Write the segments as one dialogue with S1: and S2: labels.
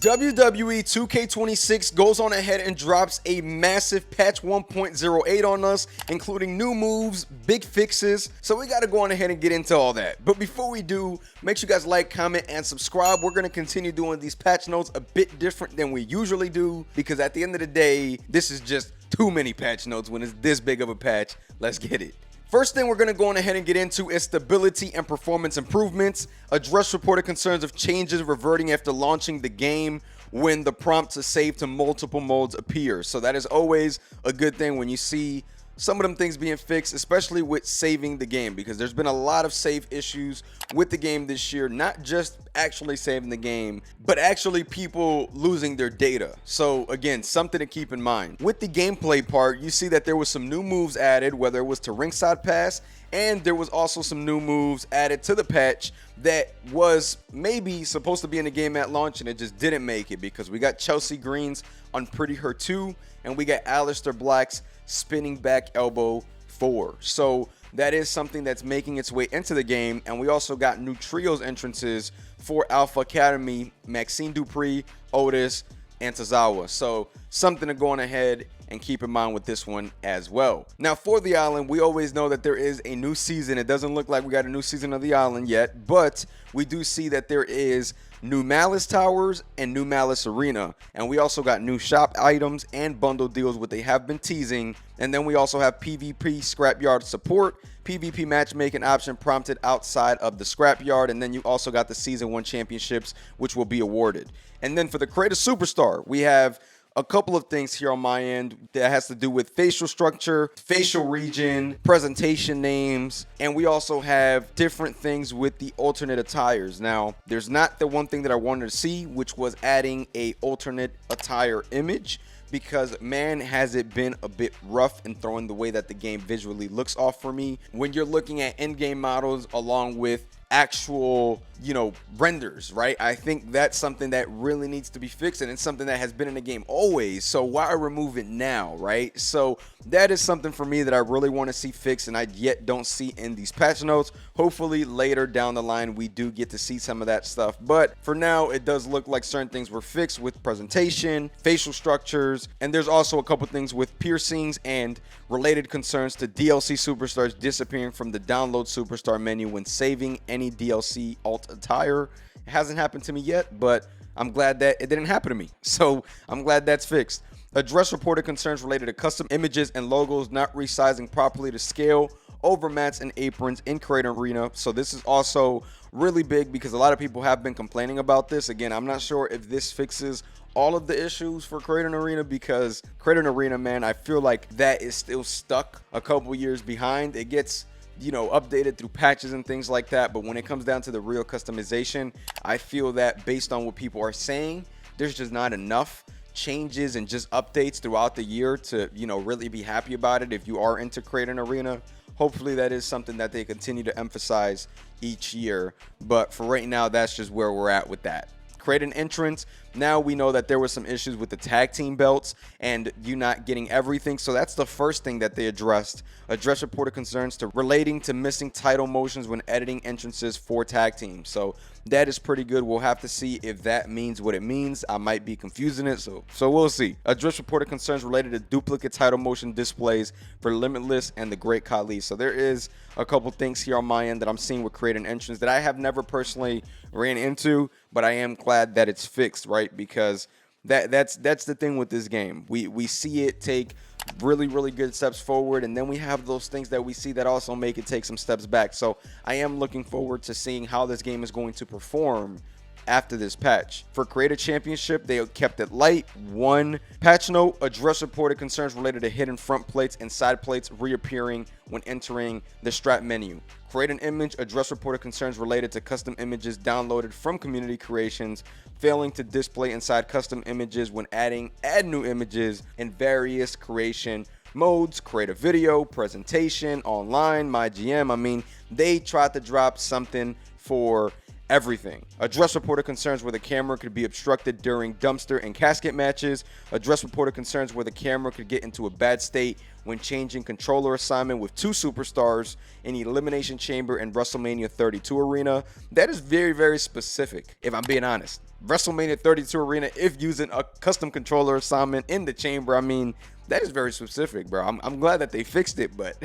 S1: WWE 2K26 goes on ahead and drops a massive patch 1.08 on us, including new moves, big fixes, so we got to go on ahead and get into all that. But before we do, make sure you guys like, comment, and subscribe. We're going to continue doing these patch notes a bit different than we usually do, because at the end of the day, this is just too many patch notes when it's this big of a patch. Let's get it. First thing we're going to go on ahead and get into is stability and performance improvements. Address reported concerns of changes reverting after launching the game when the prompt to save to multiple modes appears. So that is always a good thing when you see some of them things being fixed, especially with saving the game, because there's been a lot of save issues with the game this year, not just actually saving the game, but actually people losing their data. So again, something to keep in mind. With the gameplay part, you see that there was some new moves added, whether it was to ringside pass, and there was also some new moves added to the patch that was maybe supposed to be in the game at launch, and it just didn't make it, because we got Chelsea Green's on Pretty Her 2, and we got Aleister Black's spinning back elbow 4. So that is something that's making its way into the game. And we also got new trios entrances for Alpha Academy, Maxine Dupree, Otis, and Tozawa. So something to go on ahead and keep in mind with this one as well. Now for the island, we always know that there is a new season. It doesn't look like we got a new season of the island yet, but we do see that there is new Malice Towers and new Malice Arena, and we also got new shop items and bundle deals, what they have been teasing. And then we also have PvP scrapyard support, PvP matchmaking option prompted outside of the scrapyard, and then you also got the season 1 championships which will be awarded. And then for the Create a Superstar, we have a couple of things here on my end that has to do with facial structure, facial region, presentation names, and we also have different things with the alternate attires. Now, there's not the one thing that I wanted to see, which was adding a alternate attire image, because man, has it been a bit rough in throwing the way that the game visually looks off for me when you're looking at in-game models along with actual, renders, right? I think that's something that really needs to be fixed, and it's something that has been in the game always, so why remove it now, right? So that is something for me that I really want to see fixed, and I yet don't see in these patch notes. Hopefully later down the line we do get to see some of that stuff, but for now it does look like certain things were fixed with presentation, facial structures, and there's also a couple things with piercings and related concerns to DLC superstars disappearing from the download superstar menu when saving any DLC alt attire. It hasn't happened to me yet, but I'm glad that it didn't happen to me, so I'm glad that's fixed. Address reported concerns related to custom images and logos not resizing properly to scale over mats and aprons in Create Arena. So this is also really big because a lot of people have been complaining about this. Again, I'm not sure if this fixes all of the issues for Create Arena, because Create Arena, man, I feel like that is still stuck a couple years behind. It gets updated through patches and things like that, but when it comes down to the real customization, I feel that based on what people are saying, there's just not enough changes and just updates throughout the year to really be happy about it if you are into Create Arena. Hopefully that is something that they continue to emphasize each year, but for right now, that's just where we're at with that. Create an entrance. Now we know that there were some issues with the tag team belts and you not getting everything, so that's the first thing that they addressed. Address reported concerns to relating to missing title motions when editing entrances for tag teams. So that is pretty good. We'll have to see if that means what it means. I might be confusing it, so we'll see. Address reported concerns related to duplicate title motion displays for Limitless and the Great Khali. So there is a couple things here on my end that I'm seeing with Create an Entrance that I have never personally ran into, but I am glad that it's fixed, right? Because that's the thing with this game. We see it take really good steps forward, and then we have those things that we see that also make it take some steps back. So I am looking forward to seeing how this game is going to perform after this patch. For Create a Championship, they kept it light. One patch note: address reported concerns related to hidden front plates and side plates reappearing when entering the strap menu. Create an image. Address reported concerns related to custom images downloaded from community creations failing to display inside custom images when add new images in various creation modes. Create a video, presentation, online, MyGM. I mean, they tried to drop something for everything. Address reported concerns where the camera could be obstructed during dumpster and casket matches. Address reported concerns where the camera could get into a bad state when changing controller assignment with 2 superstars in the Elimination Chamber and WrestleMania 32 arena. That is very specific, if I'm being honest. WrestleMania 32 arena if using a custom controller assignment in the chamber. I mean, that is very specific, bro. I'm glad that they fixed it, but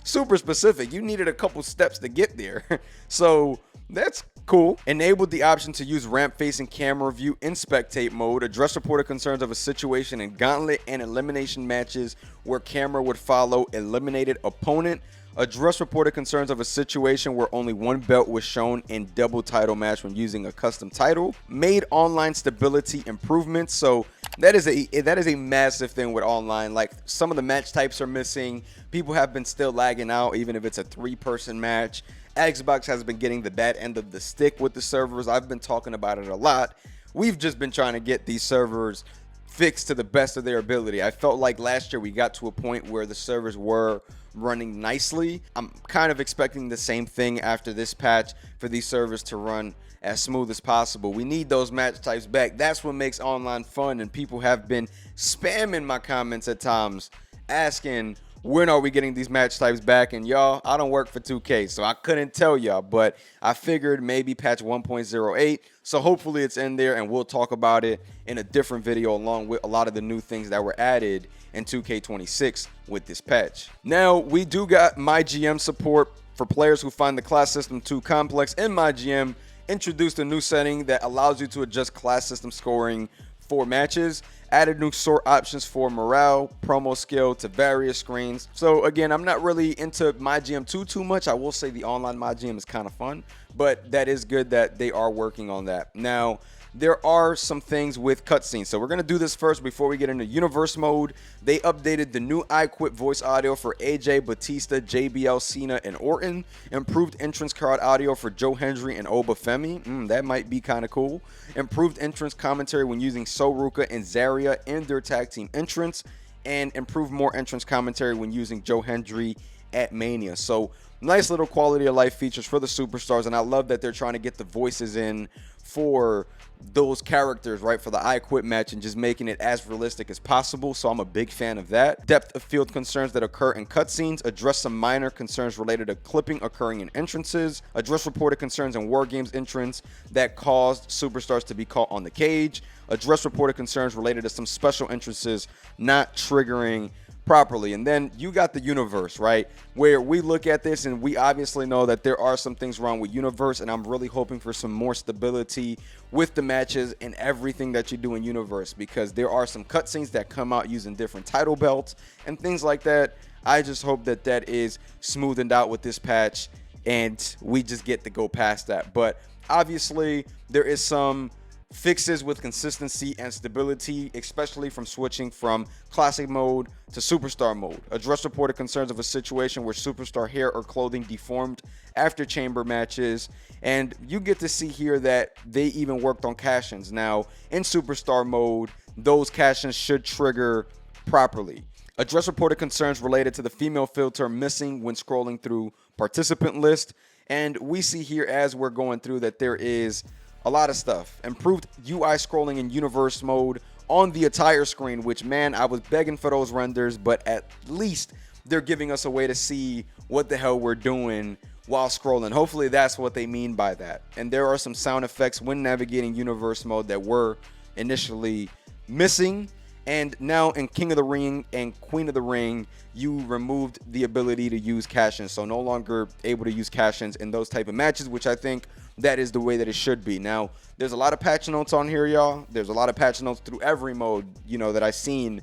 S1: super specific. You needed a couple steps to get there. So that's cool. Enabled the option to use ramp facing camera view in spectate mode. Address reported concerns of a situation in gauntlet and elimination matches where camera would follow eliminated opponent. Address reported concerns of a situation where only one belt was shown in double title match when using a custom title. Made online stability improvements. So that is a massive thing with online. Like, some of the match types are missing. People have been still lagging out even if it's a 3-person match. Xbox has been getting the bad end of the stick with the servers. I've been talking about it a lot. We've just been trying to get these servers fixed to the best of their ability. I felt like last year we got to a point where the servers were running nicely. I'm kind of expecting the same thing after this patch for these servers to run as smooth as possible. We need those match types back. That's what makes online fun, and people have been spamming my comments at times asking, when are we getting these match types back? And y'all, I don't work for 2K, so I couldn't tell y'all, but I figured maybe patch 1.08. So hopefully it's in there, and we'll talk about it in a different video along with a lot of the new things that were added in 2K26 with this patch. Now, we do got MyGM support for players who find the class system too complex. In MyGM, introduced a new setting that allows you to adjust class system scoring for matches. Added new sort options for morale, promo skill to various screens. So again, I'm not really into MyGM too much. I will say the online MyGM is kind of fun, but that is good that they are working on that. Now, there are some things with cutscenes. So we're going to do this first before we get into universe mode. They updated the new I Quit voice audio for AJ, Batista, JBL, Cena, and Orton. Improved entrance card audio for Joe Hendry and Oba Femi. That might be kind of cool. Improved entrance commentary when using Soruka and Zaria in their tag team entrance. And improved more entrance commentary when using Joe Hendry at Mania. So nice little quality of life features for the superstars. And I love that they're trying to get the voices in for those characters, right, for the I Quit match, and just making it as realistic as possible. So I'm a big fan of that. Depth of field concerns that occur in cutscenes. Address some minor concerns related to clipping occurring in entrances. Address reported concerns in War Games entrance that caused superstars to be caught on the cage. Address reported concerns related to some special entrances not triggering properly. And then you got the universe, right, where we look at this and we obviously know that there are some things wrong with universe, and I'm really hoping for some more stability with the matches and everything that you do in universe, because there are some cutscenes that come out using different title belts and things like that. I just hope that that is smoothened out with this patch and we just get to go past that. But obviously there is some fixes with consistency and stability, especially from switching from classic mode to superstar mode. Address reported concerns of a situation where superstar hair or clothing deformed after chamber matches, and you get to see here that they even worked on cash-ins. Now, in superstar mode, those cash-ins should trigger properly. Address reported concerns related to the female filter missing when scrolling through participant list, and we see here as we're going through that there is a lot of stuff. Improved UI scrolling in universe mode on the attire screen, which, man, I was begging for those renders, but at least they're giving us a way to see what the hell we're doing while scrolling. Hopefully that's what they mean by that. And there are some sound effects when navigating universe mode that were initially missing. And now in King of the Ring and Queen of the Ring, you removed the ability to use cash-ins. So no longer able to use cash-ins in those type of matches, which I think that is the way that it should be. Now, there's a lot of patch notes on here, y'all. There's a lot of patch notes through every mode, that I've seen,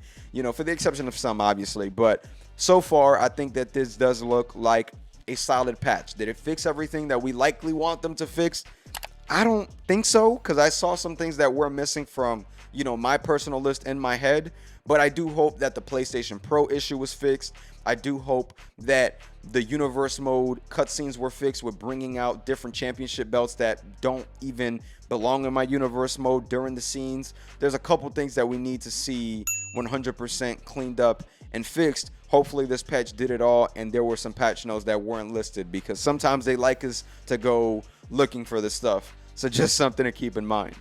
S1: for the exception of some, obviously. But so far, I think that this does look like a solid patch. Did it fix everything that we likely want them to fix? I don't think so, because I saw some things that were missing from, my personal list in my head. But I do hope that the PlayStation Pro issue was fixed. I do hope that the universe mode cutscenes were fixed with bringing out different championship belts that don't even belong in my universe mode during the scenes. There's a couple things that we need to see 100% cleaned up and fixed. Hopefully this patch did it all, and there were some patch notes that weren't listed, because sometimes they like us to go looking for this stuff. So just something to keep in mind.